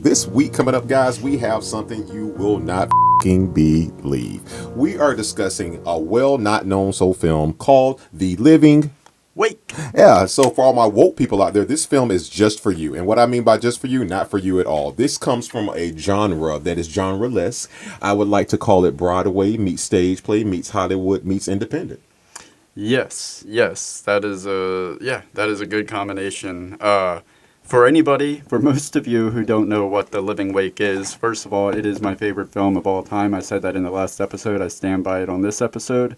This week coming up, guys, we have something you will not believe. We are discussing a well not known soul film called The Living Wait. Yeah, so for all my woke people out there, this film is just for you. And what I mean by just for you, not for you at all. This comes from a genre that is genre-less. I would like to call it Broadway meets stage play meets Hollywood meets independent. Yes, that is a good combination. For most of you who don't know what The Living Wake is, first of all, it is my favorite film of all time. I said that in the last episode. I stand by it on this episode.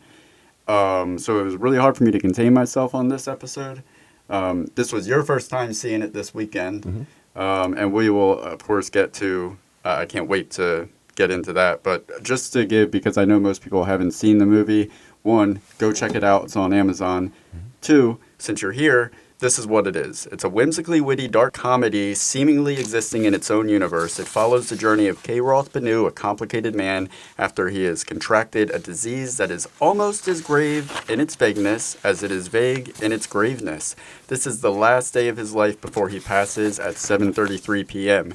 So it was really hard for me to contain myself on this episode. This was your first time seeing it this weekend. Mm-hmm. And we will, of course, get to, I can't wait to get into that. But just to give, because I know most people haven't seen the movie, one, go check it out. It's on Amazon. Mm-hmm. Two, since you're here, this is what it is. It's a whimsically witty dark comedy seemingly existing in its own universe. It follows the journey of K. Roth Banu, a complicated man, after he has contracted a disease that is almost as grave in its vagueness as it is vague in its graveness. This is the last day of his life before he passes at 7:33 p.m.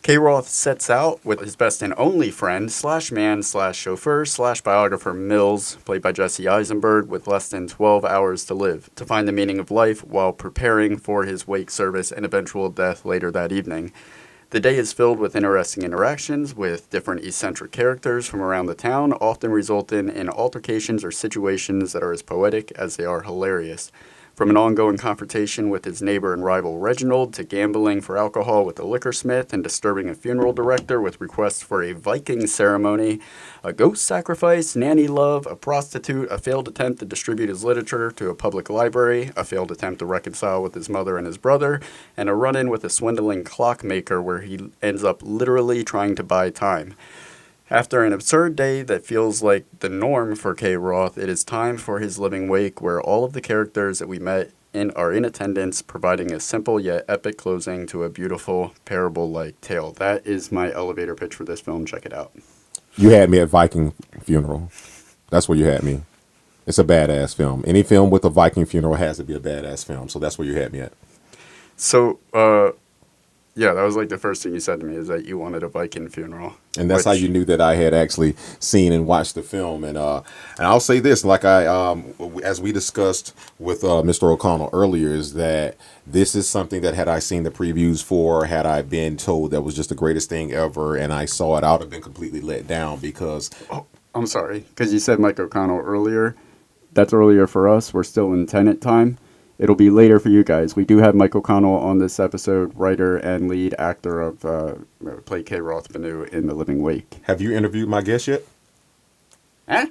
K. Roth sets out with his best and only friend, /man/chauffeur/biographer Mills, played by Jesse Eisenberg, with less than 12 hours to live, to find the meaning of life while preparing for his wake service and eventual death later that evening. The day is filled with interesting interactions with different eccentric characters from around the town, often resulting in altercations or situations that are as poetic as they are hilarious. From an ongoing confrontation with his neighbor and rival Reginald to gambling for alcohol with a liquorsmith and disturbing a funeral director with requests for a Viking ceremony, a ghost sacrifice, nanny love, a prostitute, a failed attempt to distribute his literature to a public library, a failed attempt to reconcile with his mother and his brother, and a run-in with a swindling clockmaker where he ends up literally trying to buy time. After an absurd day that feels like the norm for K. Roth, it is time for his living wake, where all of the characters that we met are in attendance, providing a simple yet epic closing to a beautiful parable-like tale. That is my elevator pitch for this film. Check it out. You had me at Viking funeral. That's where you had me. It's a badass film. Any film with a Viking funeral has to be a badass film. So that's where you had me at. So, yeah, that was like the first thing you said to me, is that you wanted a Viking funeral. And that's how you knew that I had actually seen and watched the film. And I'll say this, like as we discussed with Mr. O'Connell earlier, is that this is something that had I seen the previews for, had I been told that was just the greatest thing ever, and I saw it, I would have been completely let down because... Oh, I'm sorry, because you said Mike O'Connell earlier. That's earlier for us. We're still in Tenet time. It'll be later for you guys. We do have Mike O'Connell on this episode, writer and lead actor of play K. Roth Banu in The Living Wake. Have you interviewed my guest yet? Huh?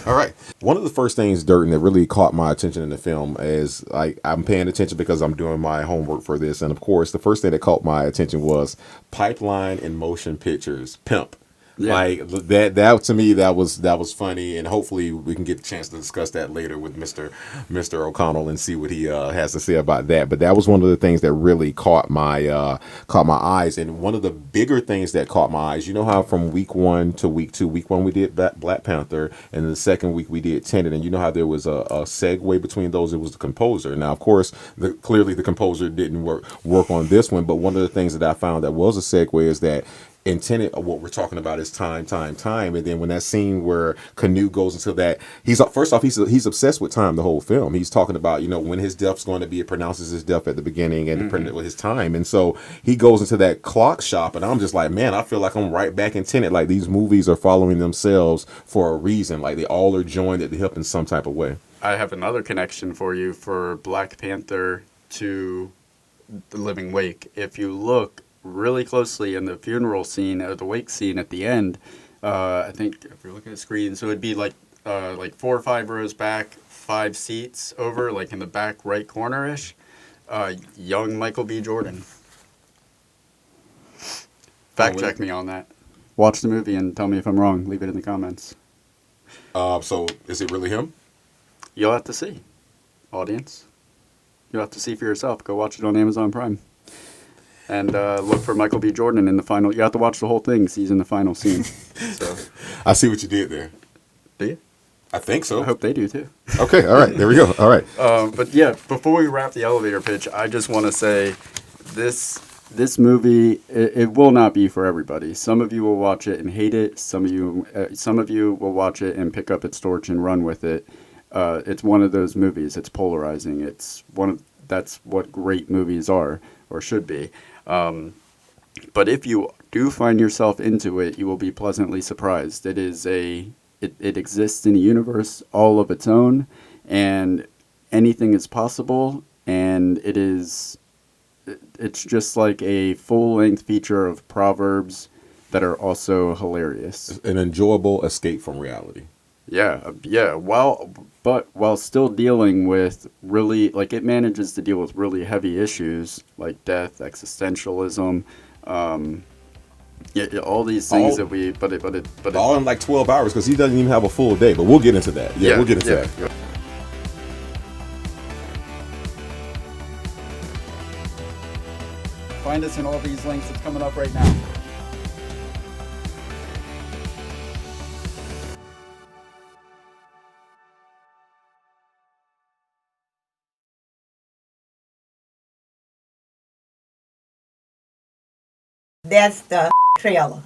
All right. One of the first things, Durden, that really caught my attention in the film is I'm paying attention because I'm doing my homework for this. And of course, the first thing that caught my attention was Pipeline in Motion Pictures, Pimp. Yeah. Like that to me, that was funny, and hopefully we can get a chance to discuss that later with Mr. O'Connell and see what he has to say about that. But that was one of the things that really caught my eyes, and one of the bigger things that caught my eyes. You know how from week 1 to week 2, week 1 we did Black Panther, and the second week we did Tenet, and you know how there was a segue between those. It was the composer. Now, of course, clearly the composer didn't work on this one, but one of the things that I found that was a segue is that in Tenet, what we're talking about is time. And then when that scene where Canute goes into that, he's obsessed with time the whole film. He's talking about, when his death's going to be, it pronounces his death at the beginning and with his time. And so he goes into that clock shop, and I'm just like, man, I feel like I'm right back in Tenet. Like these movies are following themselves for a reason. Like they all are joined at the hip in some type of way. I have another connection for you for Black Panther to The Living Wake. If you look really closely in the funeral scene or the wake scene at the end, I think if you're looking at the screen, so it'd be like 4 or 5 rows back, 5 seats over, like in the back right corner-ish, young Michael B. Jordan. Fact check me on that. Watch the movie and tell me if I'm wrong. Leave it in the comments. So is it really him? You'll have to see, audience. You'll have to see for yourself. Go watch it on Amazon Prime. And look for Michael B. Jordan in the final. You have to watch the whole thing because he's in the final scene. So, I see what you did there. Do you? I think so. I hope they do too. Okay, all right. There we go. All right. But yeah, before we wrap the elevator pitch, I just want to say this This movie, it will not be for everybody. Some of you will watch it and hate it. Some of you will watch it and pick up its torch and run with it. It's one of those movies. It's polarizing. That's what great movies are or should be. But if you do find yourself into it, you will be pleasantly surprised. It exists in a universe all of its own, and anything is possible. And it's just like a full-length feature of proverbs that are also hilarious. An enjoyable escape from reality. Yeah, yeah. While still dealing with really, like, it manages to deal with really heavy issues like death, existentialism, um, yeah, all these things All that we, but it, all in like 12 hours because he doesn't even have a full day. But we'll get into that. Yeah, yeah, we'll get into yeah. that. Find us in all these links. It's coming up right now. That's the trailer.